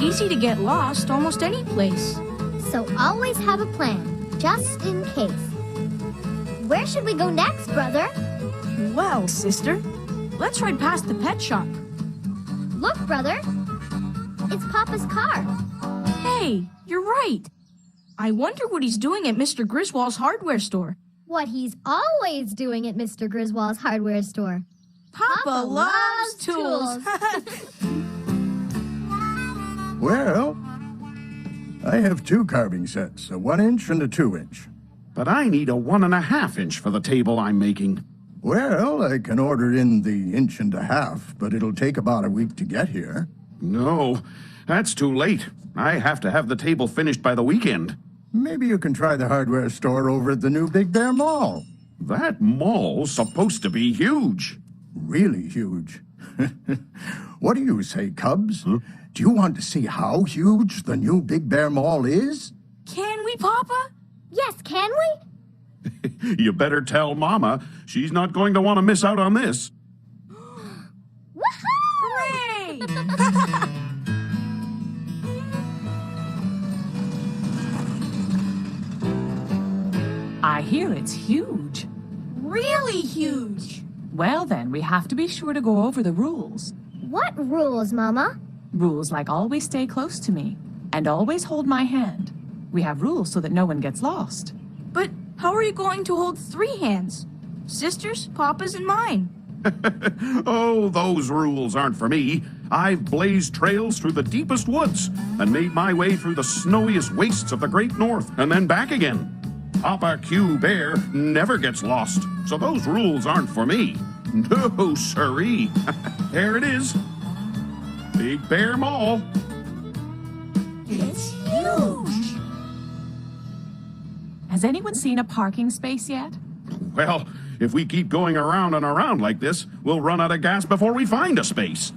easy to get lost almost any place. So always have a plan, just in case. Where should we go next, brother? Well, sister, let's ride past the pet shop. Look, brother. It's Papa's car. Hey, you're right. I wonder what he's doing at Mr. Griswold's hardware store. What he's always doing at Mr. Griswold's hardware store. Papa loves tools. Well, I have 2 carving sets, a 1-inch and a 2-inch. But I need a 1.5-inch for the table I'm making. Well, I can order in the 1.5 inch, but it'll take about a week to get here. No, that's too late. I have to have the table finished by the weekend. Maybe you can try the hardware store over at the new Big Bear Mall. That mall's supposed to be huge. Really huge. What do you say, Cubs? Huh? Do you want to see how huge the new Big Bear Mall is? Can we, Papa? Yes, can we? You better tell Mama. She's not going to want to miss out on this. Woohoo! Hooray! I hear it's huge. Really huge. Well then, we have to be sure to go over the rules. What rules, Mama? Rules like always stay close to me and always hold my hand. We have rules so that no one gets lost. But how are you going to hold 3 hands? Sister's, Papa's, and mine. Oh, those rules aren't for me. I've blazed trails through the deepest woods and made my way through the snowiest wastes of the Great North and then back again. Papa Q Bear never gets lost, so those rules aren't for me. No, siree. There it is. Big Bear Mall. It's huge. Has anyone seen a parking space yet? Well, if we keep going around and around like this, we'll run out of gas before we find a space.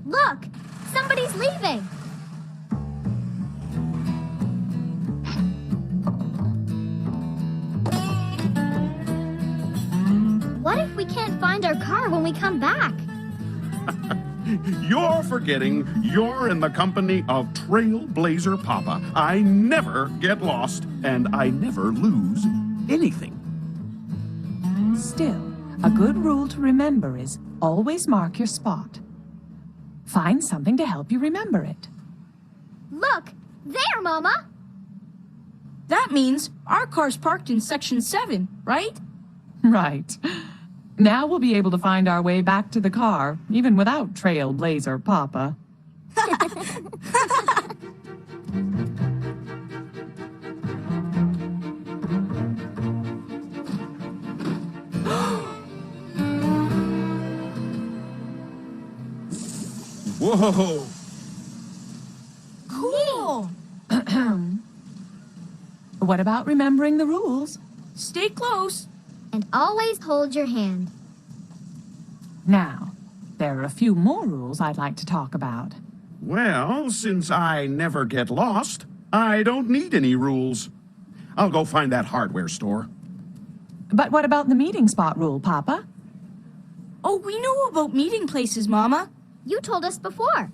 Look! Somebody's leaving! What if we can't find our car when we come back? You're forgetting you're in the company of Trailblazer Papa. I never get lost, and I never lose anything. Still, a good rule to remember is always mark your spot. Find something to help you remember it. Look! There, Mama! That means our car's parked in section 7, right? Right. Now we'll be able to find our way back to the car, even without Trailblazer Papa. Whoa! Cool. What about remembering the rules? Stay close. And always hold your hand. Now, there are a few more rules I'd like to talk about. Well, since I never get lost, I don't need any rules. I'll go find that hardware store. But what about the meeting spot rule, Papa? Oh, we know about meeting places, Mama. You told us before.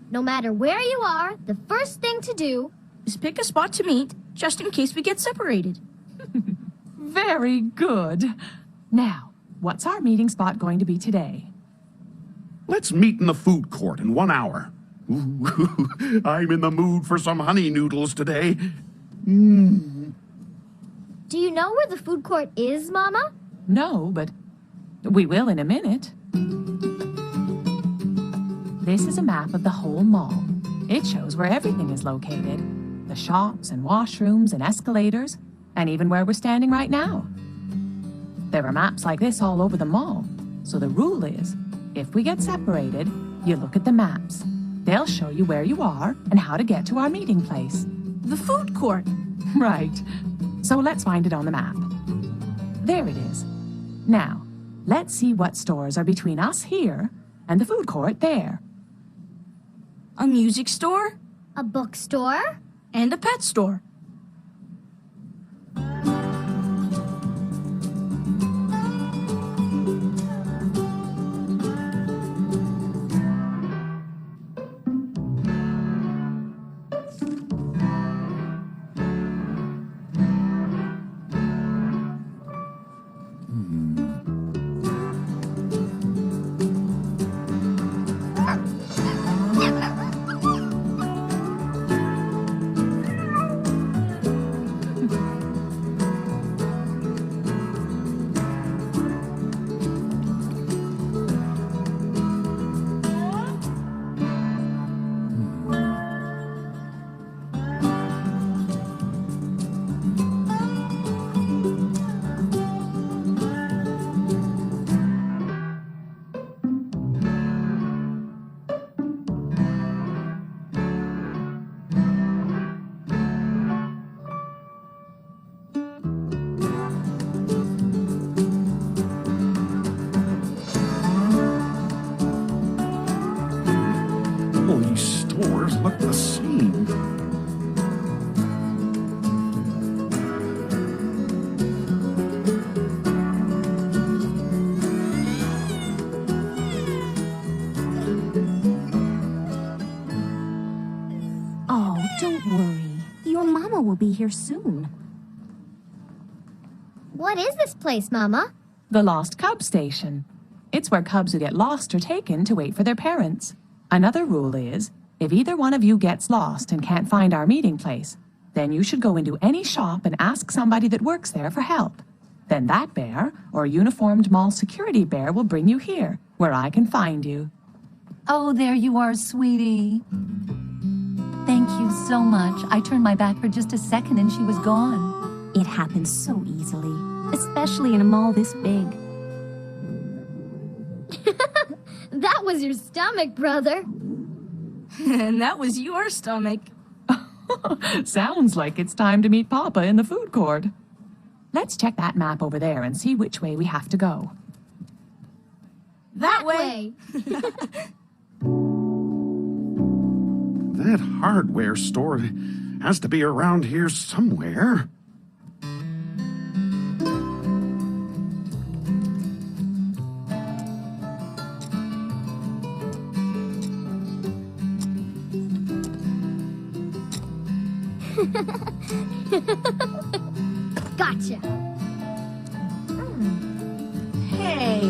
No matter where you are, the first thing to do Is pick a spot to meet, just in case we get separated. Very good. Now, what's our meeting spot going to be today? Let's meet in the food court in 1 hour. Ooh, I'm in the mood for some honey noodles today. Do you know where the food court is, Mama? No, but we will in a minute. This is a map of the whole mall. It shows where everything is located. The shops and washrooms and escalators, and even where we're standing right now. There are maps like this all over the mall, so the rule is, if we get separated, you look at the maps. They'll show you where you are and how to get to our meeting place. The food court. Right. So let's find it on the map. There it is. Now, let's see what stores are between us here and the food court there. A music store A bookstore? and a pet store. stores look the same. Oh, don't worry. Your mama will be here soon. What is this place, Mama? The Lost Cub Station. It's where cubs who get lost are taken to wait for their parents. Another rule is, if either one of you gets lost and can't find our meeting place, then you should go into any shop and ask somebody that works there for help. Then that bear, or uniformed mall security bear, will bring you here, where I can find you. Oh, there you are, sweetie. Thank you so much. I turned my back for just a second and she was gone. It happens so easily, especially in a mall this big. That was your stomach, brother. And that was your stomach. Sounds like it's time to meet Papa in the food court. Let's check that map over there and see which way we have to go. That way. That hardware store has to be around here somewhere. Gotcha. Hey.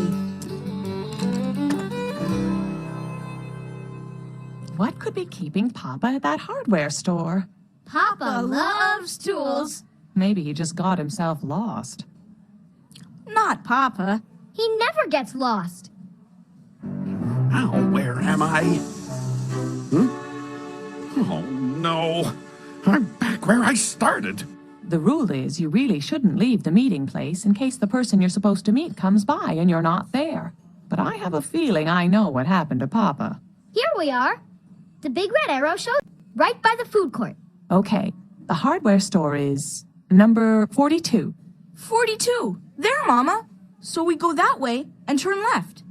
What could be keeping Papa at that hardware store? Papa loves tools. Maybe he just got himself lost. Not Papa. He never gets lost. Now, where am I? Huh? Oh, no. I'm back where I started. The rule is you really shouldn't leave the meeting place in case the person you're supposed to meet comes by and you're not there. But I have a feeling I know what happened to Papa. Here we are. The big red arrow shows right by the food court. Okay, the hardware store is number 42. 42. There, Mama. So we go that way and turn left.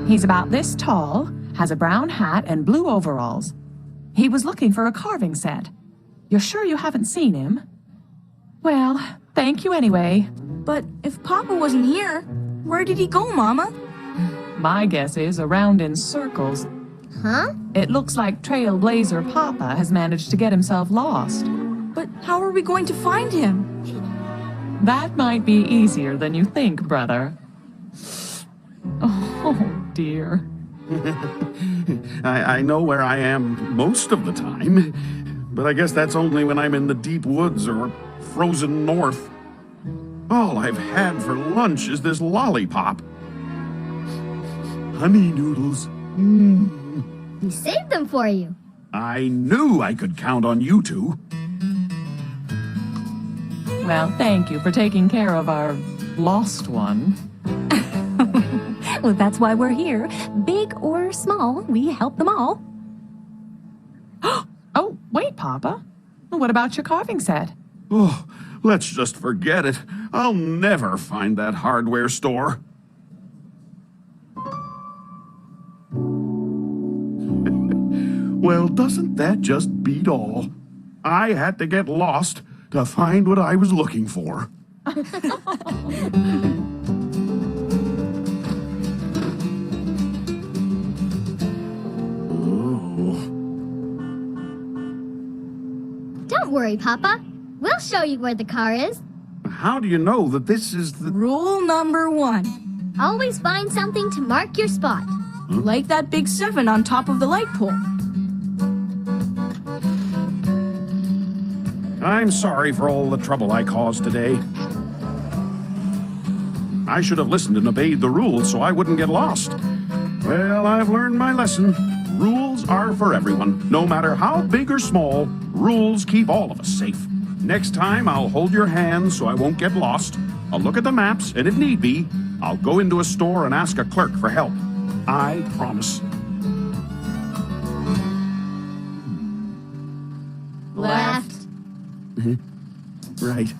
He's about this tall, has a brown hat and blue overalls. He was looking for a carving set. You're sure you haven't seen him? Well, thank you anyway. But if Papa wasn't here, where did he go, Mama? My guess is around in circles. Huh? It looks like Trailblazer Papa has managed to get himself lost. But how are we going to find him? That might be easier than you think, brother. Oh, dear. I know where I am most of the time, but I guess that's only when I'm in the deep woods or frozen north. All I've had for lunch is this lollipop. Honey noodles. He saved them for you. I knew I could count on you two. Well, thank you for taking care of our lost one. Well, that's why we're here. Big or small, we help them all. Oh, wait, Papa. What about your carving set? Oh, let's just forget it. I'll never find that hardware store. Well, doesn't that just beat all? I had to get lost to find what I was looking for. Don't worry, Papa. We'll show you where the car is. How do you know that this is the... Rule number 1. Always find something to mark your spot. Like that big 7 on top of the light pole. I'm sorry for all the trouble I caused today. I should have listened and obeyed the rules so I wouldn't get lost. Well, I've learned my lesson. Rules are for everyone. No matter how big or small, rules keep all of us safe. Next time, I'll hold your hand so I won't get lost. I'll look at the maps, and if need be, I'll go into a store and ask a clerk for help. I promise. Left. Right.